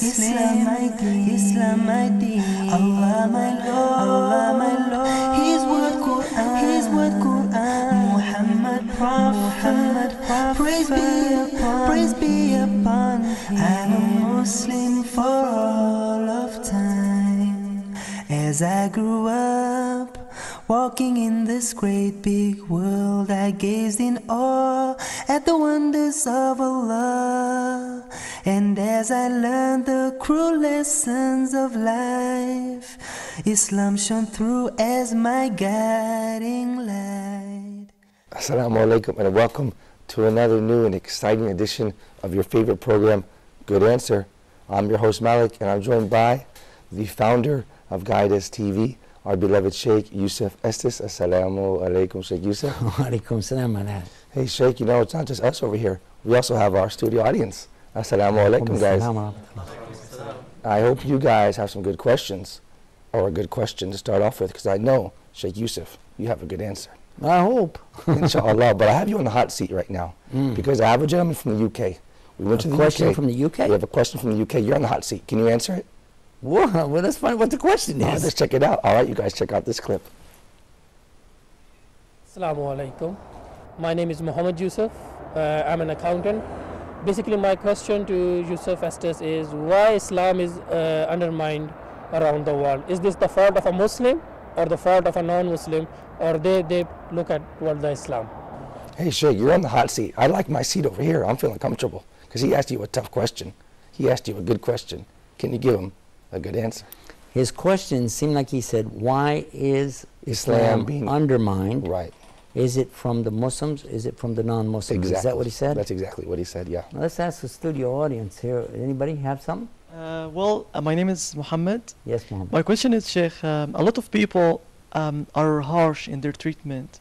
Islam my deen, Islam my deen. Allah my Lord, Allah my Lord. His word Quran, His word Quran. Muhammad Prophet, praise be upon him. I'm a Muslim for all of time. As I grew up, walking in this great big world, I gazed in awe at the wonders of Allah. And as I learned the cruel lessons of life, Islam shone through as my guiding light. Assalamu alaikum and welcome to another new and exciting edition of your favorite program, Good Answer. I'm your host Malik, and I'm joined by the founder of Guidance TV, our beloved Sheikh Yusuf Estes. Assalamu alaikum, Sheikh Yusuf. Wa alaikum salam. Hey Sheikh, you know it's not just us over here. We also have our studio audience. Assalamu alaikum, guys. I hope you guys have some good questions, or a good question to start off with, because I know, Sheikh Yusuf, you have a good answer. I hope. Inshallah, but I have you on the hot seat right now, because I have a gentleman from the UK. We went to the question UK. from the UK? We have a question from the UK. You're on the hot seat. Can you answer it? Well, let's find what the question is. Let's check it out. All right, you guys check out this clip. Assalamu alaikum. My name is Muhammad Yusuf. I'm an accountant. Basically, my question to Yusuf Estes is why Islam is undermined around the world. Is this the fault of a Muslim or the fault of a non-Muslim, or they look at toward the Islam? Hey, Sheikh, you're on the hot seat. I like my seat over here. I'm feeling comfortable because he asked you a tough question. He asked you a good question. Can you give him a good answer? His question seemed like he said, why is Islam being undermined? Right. Is it from the Muslims? Is it from the non-Muslims? Exactly. Is that what he said? That's exactly what he said, yeah. Well, let's ask the studio audience here. Anybody have something? My name is Muhammad. Yes, Muhammad. My question is, Sheikh, a lot of people are harsh in their treatment.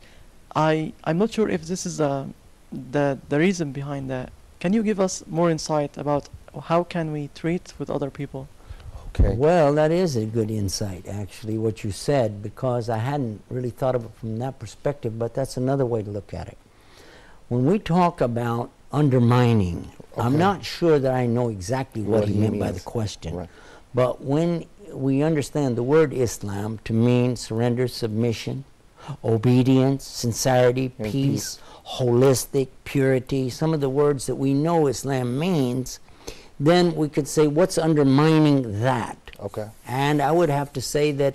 I'm not sure if this is the reason behind that. Can you give us more insight about how can we treat with other people? Okay. Well, that is a good insight, actually, what you said, because I hadn't really thought of it from that perspective, but that's another way to look at it. When we talk about undermining, I'm not sure that I know exactly what he meant by the question. Right. But when we understand the word Islam to mean surrender, submission, obedience, sincerity, peace, holistic, purity, some of the words that we know Islam means, then we could say, what's undermining that? Okay. And I would have to say that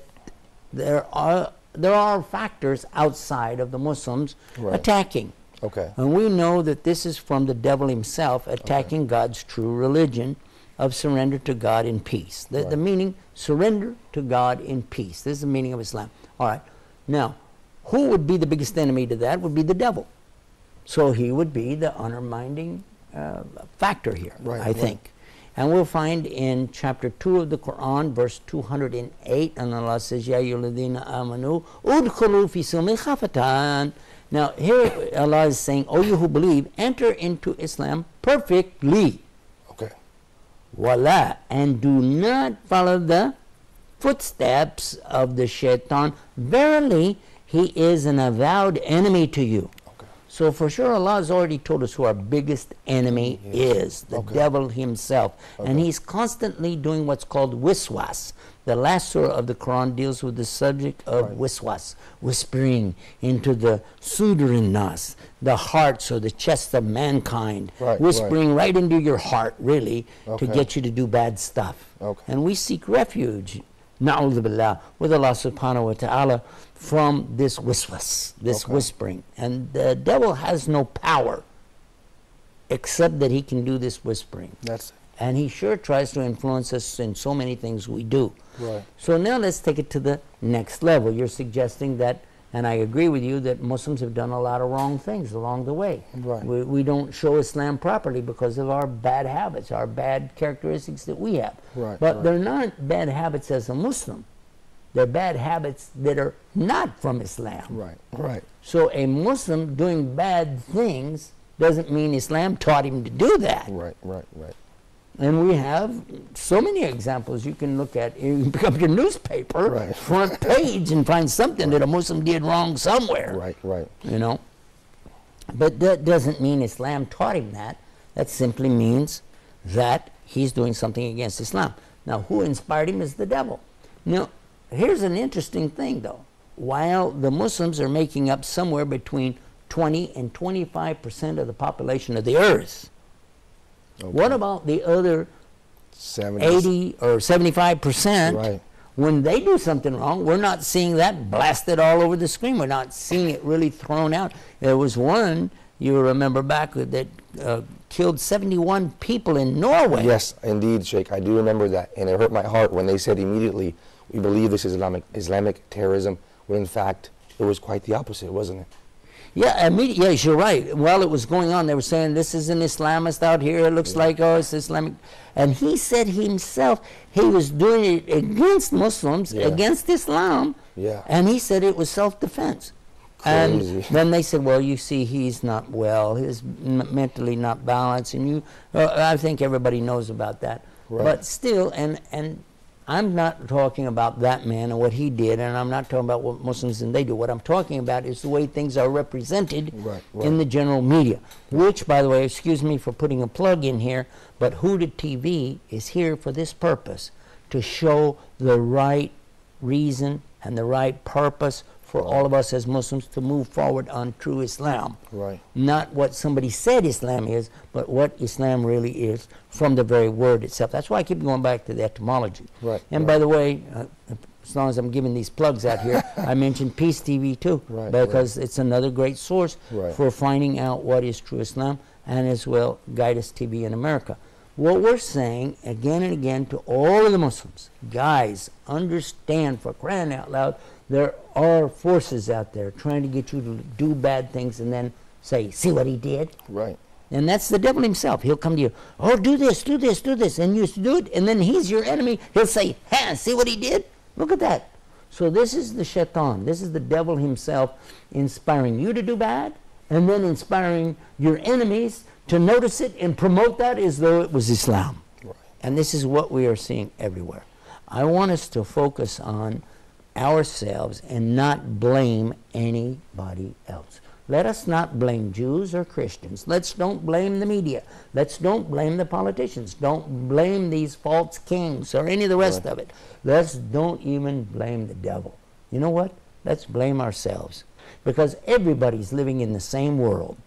there are factors outside of the Muslims attacking. Okay. And we know that this is from the devil himself attacking God's true religion of surrender to God in peace. The meaning, surrender to God in peace. This is the meaning of Islam. All right. Now, who would be the biggest enemy to that? Would be the devil. So he would be the undermining factor here, I think. And we'll find in chapter 2 of the Quran, verse 208, and Allah says, Ya ayyuhalladhina amanu, udkhulu fi silmi khafatan. Now, here Allah is saying, O you who believe, enter into Islam perfectly. Okay. Wala, and do not follow the footsteps of the shaitan. Verily, he is an avowed enemy to you. So for sure, Allah has already told us who our biggest enemy is, the devil himself. And he's constantly doing what's called wiswas. The last surah of the Quran deals with the subject of wiswas, whispering into the sudurin nas, the hearts or the chest of mankind, whispering right into your heart, really, to get you to do bad stuff. And we seek refuge, na'udhu billah, with Allah subhanahu wa ta'ala, from this wiswas, this whispering. And the devil has no power except that he can do this whispering. And he sure tries to influence us in so many things we do. So now let's take it to the next level. You're suggesting that, and I agree with you, that Muslims have done a lot of wrong things along the way. We don't show Islam properly because of our bad habits, our bad characteristics that we have. But they're not bad habits as a Muslim. They're bad habits that are not from Islam. So a Muslim doing bad things doesn't mean Islam taught him to do that. And we have so many examples you can look at. You can pick up your newspaper, front page, and find something that a Muslim did wrong somewhere. You know? But that doesn't mean Islam taught him that. That simply means that he's doing something against Islam. Now, who inspired him is the devil. Now, here's an interesting thing, though. While the Muslims are making up somewhere between 20 and 25% of the population of the earth, what about the other 80 or 75%? Right. When they do something wrong, we're not seeing that blasted all over the screen. We're not seeing it really thrown out. There was one, you remember back, that killed 71 people in Norway. Yes, indeed, Sheikh. I do remember that. And it hurt my heart when they said immediately, we believe this is Islamic terrorism, when in fact it was quite the opposite, wasn't it? Yeah, yes, you're right. While it was going on, they were saying, this is an Islamist out here. It looks like, oh, it's Islamic. And he said himself he was doing it against Muslims, against Islam. Yeah. And he said it was self-defense. Crazy. And then they said, well, you see, he's not well. He's mentally not balanced. And I think everybody knows about that. Right. But still, and I'm not talking about that man and what he did, and I'm not talking about what Muslims and they do. What I'm talking about is the way things are represented in the general media, which, by the way, excuse me for putting a plug in here, but Huda TV is here for this purpose, to show the right reason and the right purpose for all of us as Muslims to move forward on true Islam. Right. Not what somebody said Islam is, but what Islam really is from the very word itself. That's why I keep going back to the etymology. Right. And by the way, as long as I'm giving these plugs out here, I mentioned Peace TV too, because it's another great source for finding out what is true Islam, and as well Guidance TV in America. What we're saying again and again to all of the Muslims, guys, understand, for crying out loud, there are forces out there trying to get you to do bad things and then say, see what he did? Right. And that's the devil himself. He'll come to you, oh, do this, do this, do this, and you do it, and then he's your enemy. He'll say, ha, see what he did? Look at that. So this is the shaitan. This is the devil himself inspiring you to do bad, and then inspiring your enemies to notice it and promote that as though it was Islam. Right. And this is what we are seeing everywhere. I want us to focus on ourselves and not blame anybody else. Let us not blame Jews or Christians. Let's don't blame the media. Let's don't blame the politicians. Don't blame these false kings or any of the rest of it. Let's don't even blame the devil. You know what? Let's blame ourselves, because everybody's living in the same world.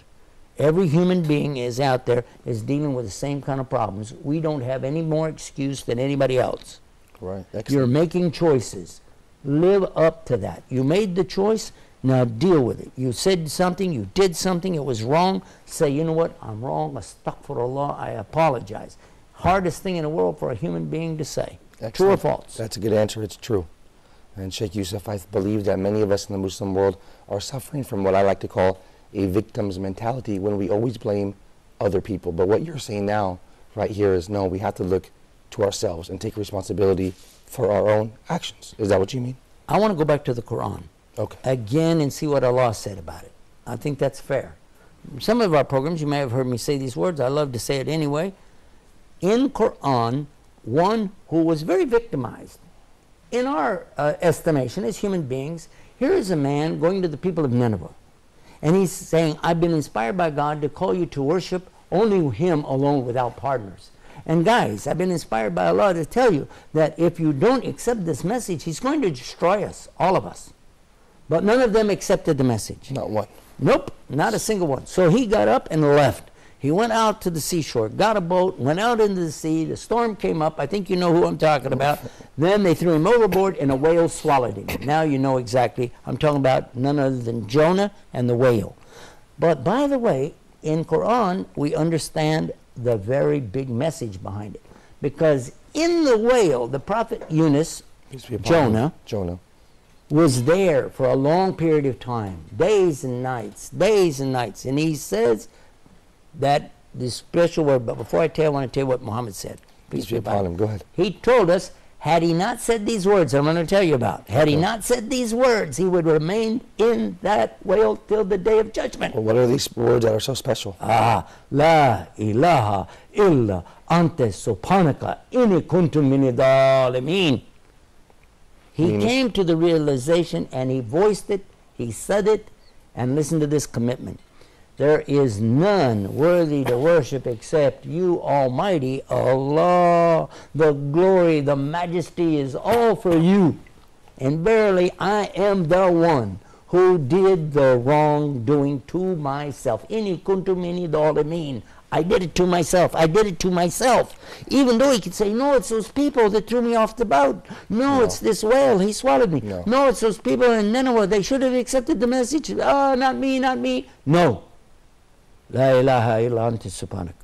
Every human being is out there is dealing with the same kind of problems. We don't have any more excuse than anybody else. Right. Excellent. You're making choices. Live up to that. You made the choice, now deal with it. You said something, you did something, it was wrong. Say, you know what, I'm wrong, astaghfirullah, I apologize. Hardest thing in the world for a human being to say. Excellent. True or false? That's a good answer. It's true. And Sheikh Yusuf, I believe that many of us in the Muslim world are suffering from what I like to call a victim's mentality, when we always blame other people. But what you're saying now, right here, is no, we have to look to ourselves and take responsibility for our own actions. Is that what you mean? I want to go back to the Quran again and see what Allah said about it. I think that's fair. Some of our programs, you may have heard me say these words. I love to say it anyway. In Quran, one who was very victimized, in our estimation as human beings, here is a man going to the people of Nineveh, and he's saying, I've been inspired by God to call you to worship only Him alone without partners. And guys, I've been inspired by Allah to tell you that if you don't accept this message, He's going to destroy us, all of us. But none of them accepted the message. Not one. Nope, not a single one. So he got up and left. He went out to the seashore, got a boat, went out into the sea. The storm came up. I think you know who I'm talking about. Then they threw him overboard and a whale swallowed him. Now you know exactly. I'm talking about none other than Jonah and the whale. But by the way, in Quran, we understand the very big message behind it. Because in the whale, the prophet Yunus, Jonah, was there for a long period of time, days and nights. And he says that this special word, but before I tell you, I want to tell you what Muhammad said. Peace be upon him. Go ahead. He told us, had he not said these words, I'm going to tell you about, had he not said these words, he would remain in that whale till the day of judgment. Well, what are these words that are so special? La ilaha illa anta subhanaka inni kuntum min dhalimin. He came to the realization and he voiced it, he said it, and listen to this commitment. There is none worthy to worship except you, Almighty Allah. The glory, the majesty is all for you. And verily, I am the one who did the wrongdoing to myself. Inni kuntu mini dhalimin. I did it to myself. I did it to myself. Even though he could say, no, it's those people that threw me off the boat. No, it's this whale. He swallowed me. No, it's those people in Nineveh. They should have accepted the message. Ah, not me, not me. No. La ilaha illa anta subhanak.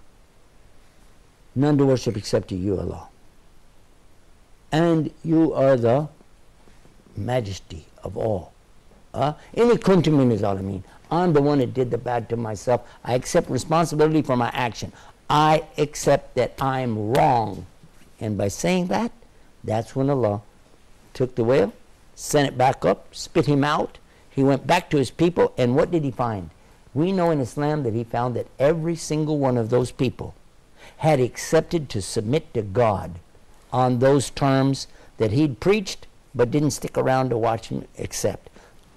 None to worship except you, Allah. And you are the majesty of all. Inni kuntu min zalimin. I'm the one that did the bad to myself. I accept responsibility for my action. I accept that I'm wrong. And by saying that, that's when Allah took the whale, sent it back up, spit him out. He went back to his people, and what did he find? We know in Islam that he found that every single one of those people had accepted to submit to God on those terms that he'd preached, but didn't stick around to watch him accept.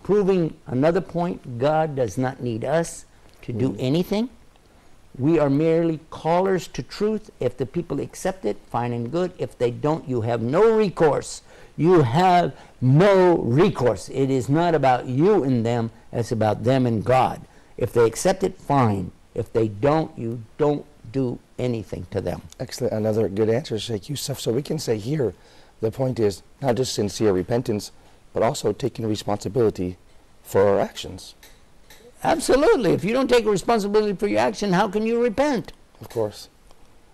Proving another point, God does not need us to do anything. We are merely callers to truth. If the people accept it, fine and good. If they don't, you have no recourse. You have no recourse. It is not about you and them, it's about them and God. If they accept it, fine. If they don't, you don't do anything to them. Excellent. Another good answer, Sheikh Yusuf. So we can say here, the point is not just sincere repentance, but also taking responsibility for our actions. Absolutely. If you don't take responsibility for your action, how can you repent? Of course.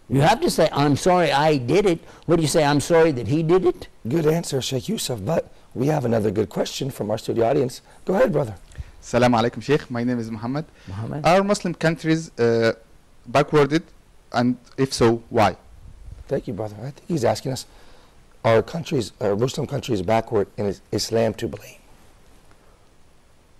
You have to say, I'm sorry I did it. What do you say, I'm sorry that he did it? Good answer, Sheikh Yusuf. But we have another good question from our studio audience. Go ahead, brother. Assalamu alaikum, Sheikh. My name is Muhammad. Muhammad. Are Muslim countries backwarded? And if so, why? Thank you, brother. I think he's asking us, are Muslim countries backward and is Islam to blame?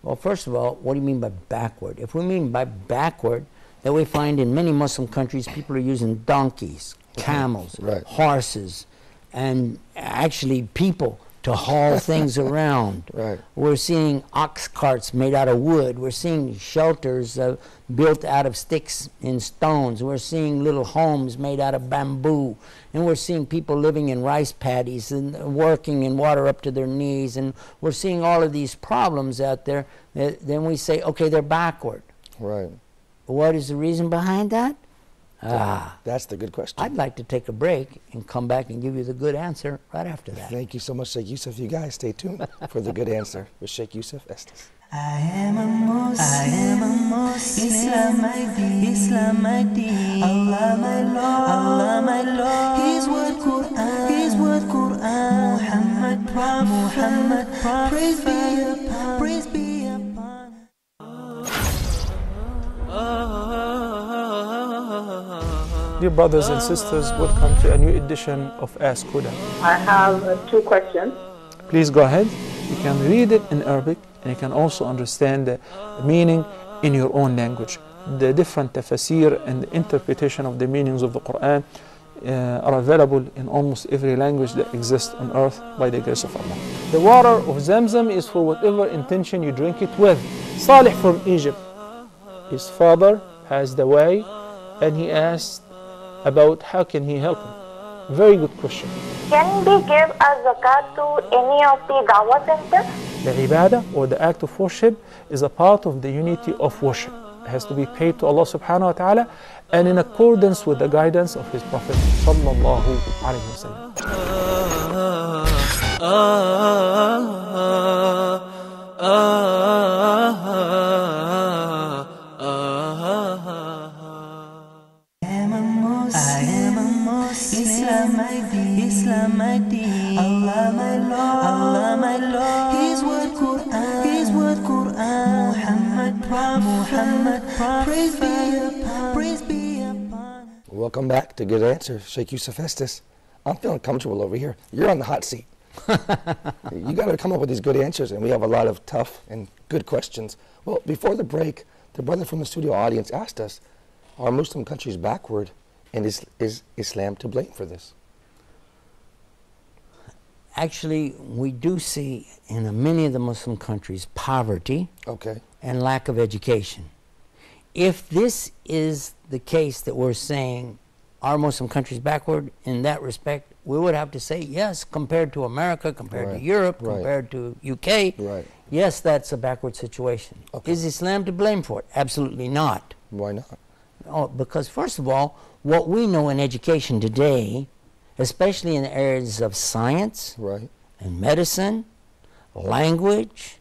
Well, first of all, what do you mean by backward? If we mean by backward, that we find in many Muslim countries people are using donkeys, camels, horses, and actually people to haul things around. Right. We're seeing ox carts made out of wood. We're seeing shelters built out of sticks and stones. We're seeing little homes made out of bamboo. And we're seeing people living in rice paddies and working in water up to their knees. And we're seeing all of these problems out there. Then we say, okay, they're backward. Right. What is the reason behind that? That's the good question. I'd like to take a break and come back and give you the good answer right after that. Thank you so much, Sheikh Yusuf. You guys stay tuned for the good answer with Sheikh Yusuf Estes. I am a Muslim, Islam my deen, Allah my Lord, His word Quran, Muhammad Prophet, praise be upon. Dear brothers and sisters, welcome to a new edition of Ask Huda. I have two questions. Please go ahead. You can read it in Arabic and you can also understand the meaning in your own language. The different tafsir and the interpretation of the meanings of the Quran are available in almost every language that exists on earth by the grace of Allah. The water of Zamzam is for whatever intention you drink it with. Salih from Egypt, his father passed away and he asked about how can he help him. Very good question. Can we give a zakat to any of the dawah centers? The ibadah or the act of worship is a part of the unity of worship. It has to be paid to Allah subhanahu wa ta'ala and in accordance with the guidance of His Prophet sallallahu alayhi wa Islam my deen, Allah my Lord, His word Quran, Muhammad Prophet, praise be upon. Welcome back to Good Answer, Sheikh Yusuf Estes. I'm feeling comfortable over here. You're on the hot seat. You got to come up with these good answers, and we have a lot of tough and good questions. Well, before the break, the brother from the studio audience asked us, are Muslim countries backward, and is Islam to blame for this? Actually, we do see in many of the Muslim countries poverty and lack of education. if this is the case that we're saying are Muslim countries backward in that respect, we would have to say yes, compared to America, compared to Europe, compared to UK, yes, that's a backward situation. Is Islam to blame for it? Absolutely not. Why not? Oh, because first of all, what we know in education today, especially in the areas of science and medicine, language,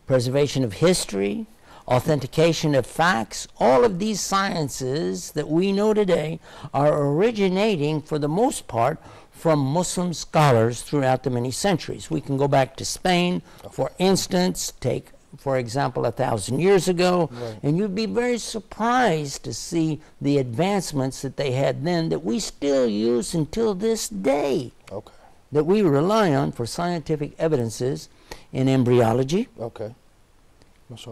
preservation of history, authentication of facts, all of these sciences that we know today are originating, for the most part, from Muslim scholars throughout the many centuries. We can go back to Spain, for instance, take, for example, 1,000 years ago, and you'd be very surprised to see the advancements that they had then that we still use until this day, that we rely on for scientific evidences in embryology,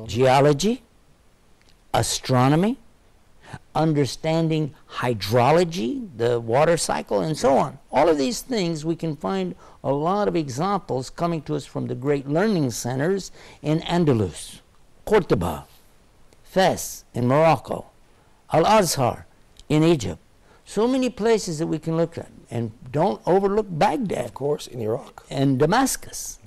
geology, astronomy, understanding hydrology, the water cycle, and so on. All of these things, we can find a lot of examples coming to us from the great learning centers in Andalus, Cordoba, Fez in Morocco, Al-Azhar in Egypt. So many places that we can look at. And don't overlook Baghdad. Of course, in Iraq. And Damascus.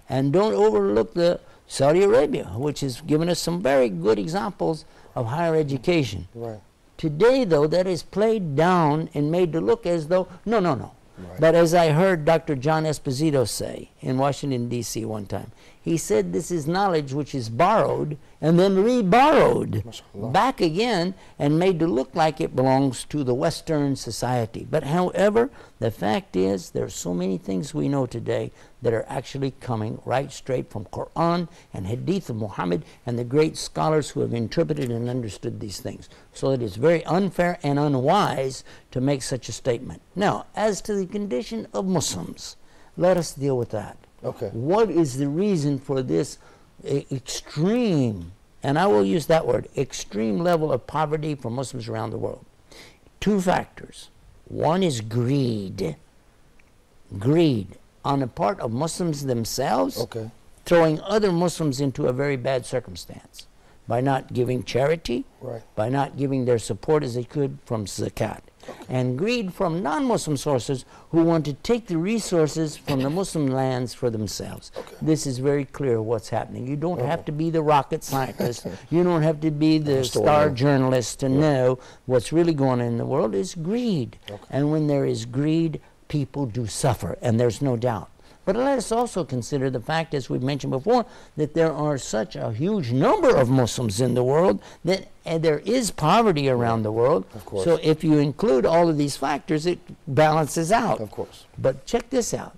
And don't overlook the Saudi Arabia, which has given us some very good examples of higher education. Today, though, that is played down and made to look as though, no. But as I heard Dr. John Esposito say in Washington, D.C. one time, he said this is knowledge which is borrowed and then re-borrowed back again and made to look like it belongs to the Western society. But however, the fact is there are so many things we know today that are actually coming right straight from Quran and Hadith of Muhammad and the great scholars who have interpreted and understood these things. So it is very unfair and unwise to make such a statement. Now, as to the condition of Muslims, let us deal with that. What is the reason for this extreme, and I will use that word, extreme level of poverty for Muslims around the world? Two factors. One is greed. Greed on the part of Muslims themselves, throwing other Muslims into a very bad circumstance by not giving charity, by not giving their support as they could from zakat. And greed from non-Muslim sources who want to take the resources from the Muslim lands for themselves. This is very clear what's happening. You don't have to be the rocket scientist. You don't have to be the star journalist to know what's really going on in the world is greed. And when there is greed, people do suffer, and there's no doubt. But let us also consider the fact, as we've mentioned before, that there are such a huge number of Muslims in the world that there is poverty around the world. So if you include all of these factors, it balances out. But check this out.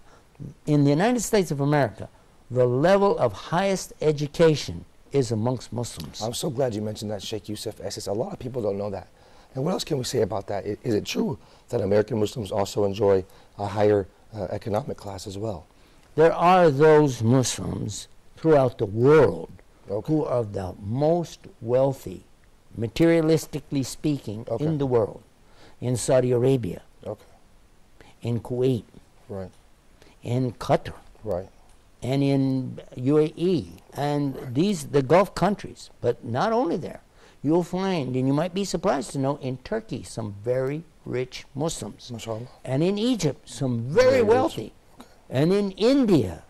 In the United States of America, the level of highest education is amongst Muslims. I'm so glad you mentioned that, Sheikh Yusuf Estes. A lot of people don't know that. And what else can we say about that? Is it true that American Muslims also enjoy a higher economic class as well? There are those Muslims throughout the world who are the most wealthy, materialistically speaking, in the world. In Saudi Arabia, in Kuwait, in Qatar, and in UAE, and the Gulf countries. But not only there. You'll find, and you might be surprised to know, in Turkey, some very rich Muslims. And in Egypt, some very wealthy. And in India,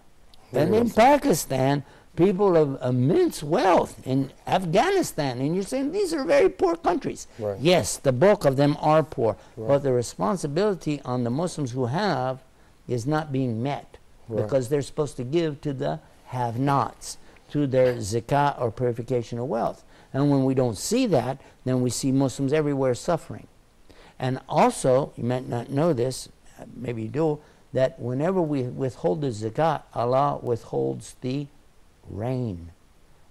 and in Pakistan, people of immense wealth. In Afghanistan, and you're saying these are very poor countries. Yes, the bulk of them are poor, but the responsibility on the Muslims who have is not being met because they're supposed to give to the have-nots through their zakah or purification of wealth. And when we don't see that, then we see Muslims everywhere suffering. And also, you might not know this, maybe you do, that whenever we withhold the zakat, Allah withholds the rain.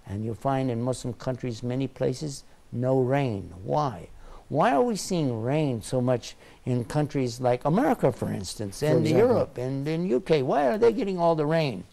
And you'll find in Muslim countries, many places, no rain. Why? Why are we seeing rain so much in countries like America, for instance, and Europe and in UK? Why are they getting all the rain?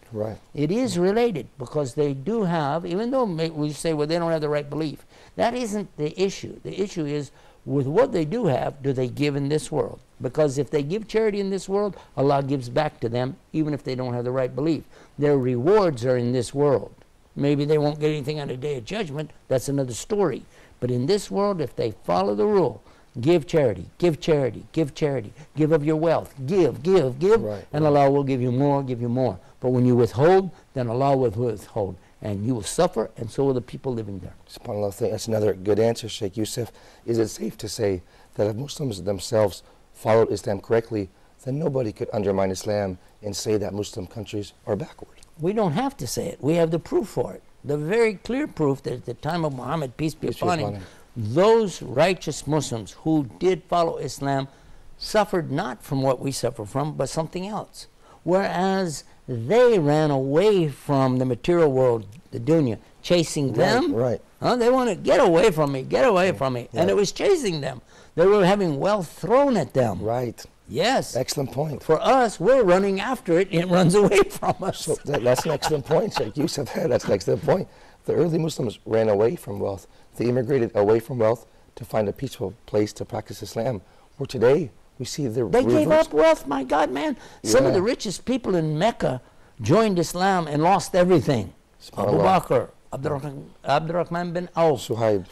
It is related because they do have, even though we say, well, they don't have the right belief. That isn't the issue. The issue is, with what they do have, do they give in this world? Because if they give charity in this world, Allah gives back to them, even if they don't have the right belief. Their rewards are in this world. Maybe they won't get anything on the Day of Judgment. That's another story. But in this world, if they follow the rule, give charity, give charity, give charity, give of your wealth, give, Right, and Allah will give you more, give you more. But when you withhold, then Allah will withhold, and you will suffer, and so will the people living there. SubhanAllah, that's another good answer, Sheikh Yusuf. Is it safe to say that if Muslims themselves followed Islam correctly, then nobody could undermine Islam and say that Muslim countries are backward? We don't have to say it. We have the proof for it. The very clear proof that at the time of Muhammad, peace be upon him, those righteous Muslims who did follow Islam suffered not from what we suffer from, but something else. Whereas they ran away from the material world, the dunya, chasing them. Right. They want to get away from me, get away from me. And it was chasing them. They were having wealth thrown at them. Right. Yes. Excellent point. For us, we're running after it, and it runs away from us. So that's an excellent point, Sheikh Yusuf. That's an excellent point. The early Muslims ran away from wealth. They immigrated away from wealth to find a peaceful place to practice Islam. Where today, we see the They reverse. gave up wealth, my God, man. Some of Yeah. the richest people in Mecca joined Islam and lost everything. Abu Bakr, Abdurrahman bin Auf, Suhaib.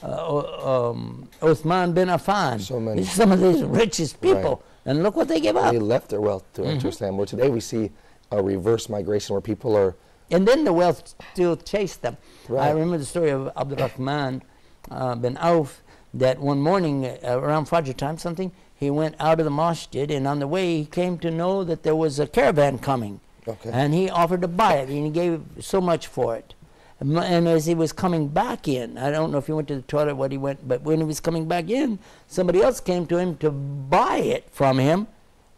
Uthman bin Affan. So many. These are some of these richest people. Right. And look what they gave up. They left their wealth to enter Islam. Where today we see a reverse migration where people are... And then the wealth still chased them. Right. I remember the story of Abdurrahman bin Auf, that one morning around Fajr time something, he went out of the masjid, and on the way he came to know that there was a caravan coming. Okay. And he offered to buy it, and he gave so much for it. And as he was coming back in, I don't know if he went to the toilet, what he went, but when he was coming back in, somebody else came to him to buy it from him,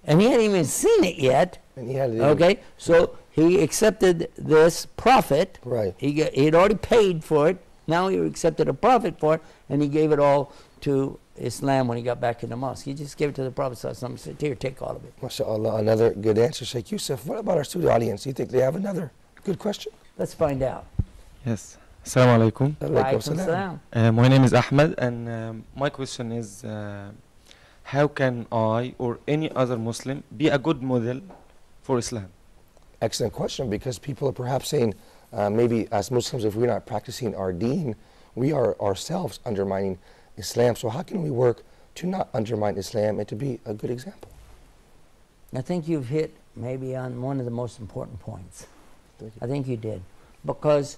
and he hadn't even seen it yet. And he had to Okay, so he accepted this profit. Right. He had already paid for it. Now he accepted a profit for it, and he gave it all to Islam when he got back in the mosque. He just gave it to the Prophet and said, here, take all of it. MashaAllah, another good answer, Sheikh Yusuf. What about our studio audience? Do you think they have another good question? Let's find out. Yes. Assalamu alaikum. Alaikum salam. My name is Ahmed, and my question is, how can I or any other Muslim be a good model for Islam? Excellent question, because people are perhaps saying, maybe as Muslims, if we're not practicing our deen, we are ourselves undermining Islam. So how can we work to not undermine Islam and to be a good example? I think you've hit maybe on one of the most important points. Thank you. I think you did. Because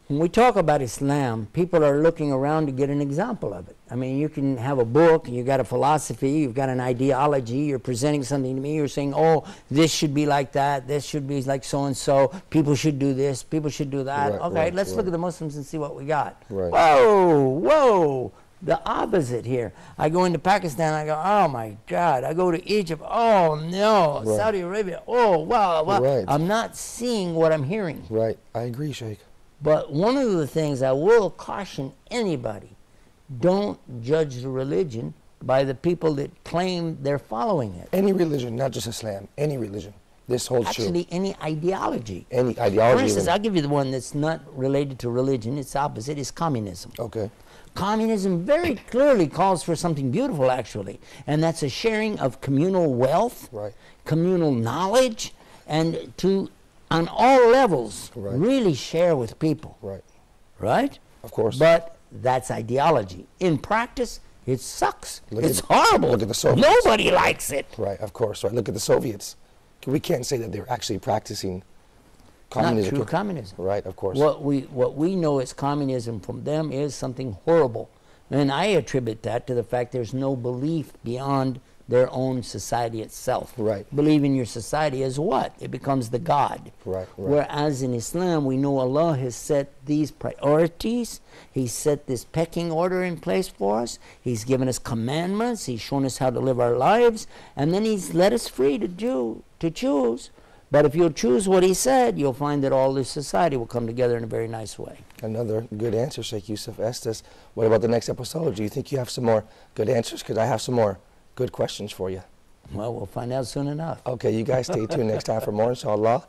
when we talk about Islam, people are looking around to get an example of it. I mean, you can have a book, you got a philosophy, you've got an ideology, you're presenting something to me, you're saying, oh, this should be like that, this should be like so-and-so, people should do this, people should do that. Right, Okay, right, let's look right. at the Muslims and see what we got. Right. Whoa, the opposite here. I go into Pakistan, I go, oh my God. I go to Egypt, oh no. Right. Saudi Arabia, oh wow. Right. I'm not seeing what I'm hearing. Right, I agree, Sheikh. But one of the things I will caution anybody, don't judge the religion by the people that claim they're following it. Any religion, not just Islam, any religion. This holds true. Actually, any ideology. Any ideology. For instance, even. I'll give you the one that's not related to religion. It's opposite, is communism. Okay. Communism very clearly calls for something beautiful, actually, and that's a sharing of communal wealth, Right. communal knowledge, and to, on all levels, Right. really share with people. Right. Right? Of course. But that's ideology. In practice, it sucks. Look It's at- horrible. look at the Soviets. Nobody likes it. Right, of course. Right. Look at the Soviets. We can't say that they're actually practicing Not communism. true communism. Right, of course. What we know as communism from them is something horrible. And I attribute that to the fact there's no belief beyond their own society itself. Right. Believe in your society as what? It becomes the God. Right, right. Whereas in Islam, we know Allah has set these priorities. He's set this pecking order in place for us. He's given us commandments. He's shown us how to live our lives. And then He's let us free to choose. But if you'll choose what He said, you'll find that all this society will come together in a very nice way. Another good answer, Sheikh Yusuf Estes. What about the next episode? Do you think you have some more good answers? Because I have some more good questions for you. Well, we'll find out soon enough. Okay, you guys stay tuned next time for more, inshallah.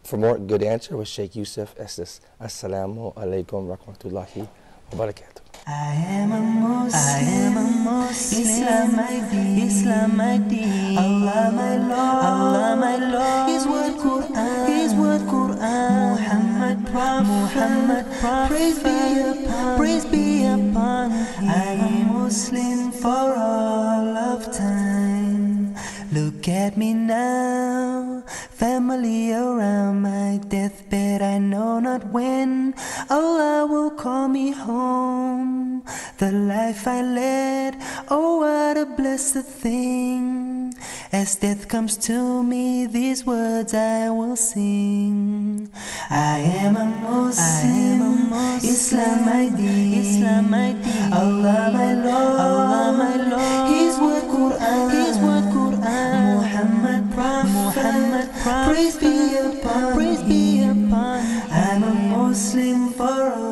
For more good answer with Sheikh Yusuf Estes. Assalamu alaikum rahmatullahi wa barakatuh. I am a Muslim, Islam my deen, Allah my Lord, His word Quran, Muhammad Prophet, Muhammad Prophet, praise be upon him. I'm a Muslim for all of time. Look at me now, family around my deathbed. I know not when Allah will call me home. The life I led, oh what a blessed thing. As death comes to me, these words I will sing. I am a Muslim, Islam my deen, Allah my Lord, His word Quran, Muhammad Prophet, praise be upon him. I'm a Muslim for all